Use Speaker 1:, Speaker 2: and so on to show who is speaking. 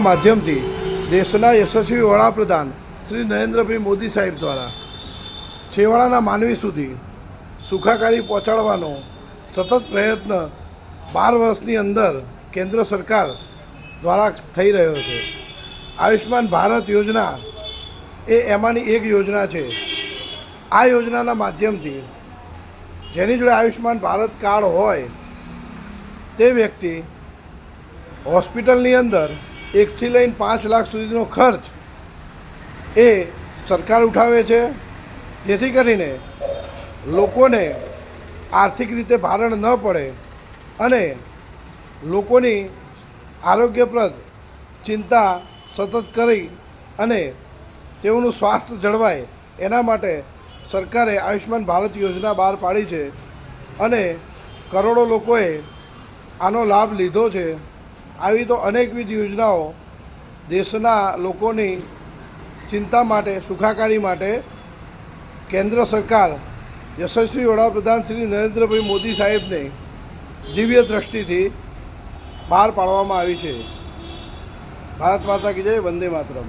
Speaker 1: માધ્યમથી દેશના યશસ્વી વડાપ્રધાન શ્રી નરેન્દ્રભાઈ મોદી સાહેબ દ્વારા છેવાડાના માનવી સુધી સુખાકારી પહોંચાડવાનો સતત પ્રયત્ન 12 વર્ષની અંદર કેન્દ્ર સરકાર દ્વારા થઈ રહ્યો છે. આયુષ્માન ભારત યોજના એ એમાંની એક યોજના છે. આ યોજનાના માધ્યમથી જેની જોડે આયુષ્માન ભારત કાર્ડ હોય તે વ્યક્તિ હોસ્પિટલની અંદર 1 થી લઈને 5 લાખ સુધીનો ખર્ચ એ સરકાર ઉઠાવે છે, જેથી કરીને લોકોને આર્થિક રીતે ભારણ ન પડે અને લોકોની આરોગ્યપ્રદ ચિંતા સતત કરી અને તેઓનું સ્વાસ્થ્ય જળવાય એના માટે સરકારે આયુષ્માન ભારત યોજના બહાર પાડી છે અને કરોડો લોકોએ આનો લાભ લીધો છે. આવી તો અનેકવિધ યોજનાઓ દેશના લોકોની ચિંતા માટે, સુખાકારી માટે કેન્દ્ર સરકાર યશસ્વી વડાપ્રધાન શ્રી નરેન્દ્રભાઈ મોદી સાહેબને દિવ્ય દ્રષ્ટિથી બહાર પાડવામાં આવી છે. ભારત માતા કી જય. વંદે માતરમ.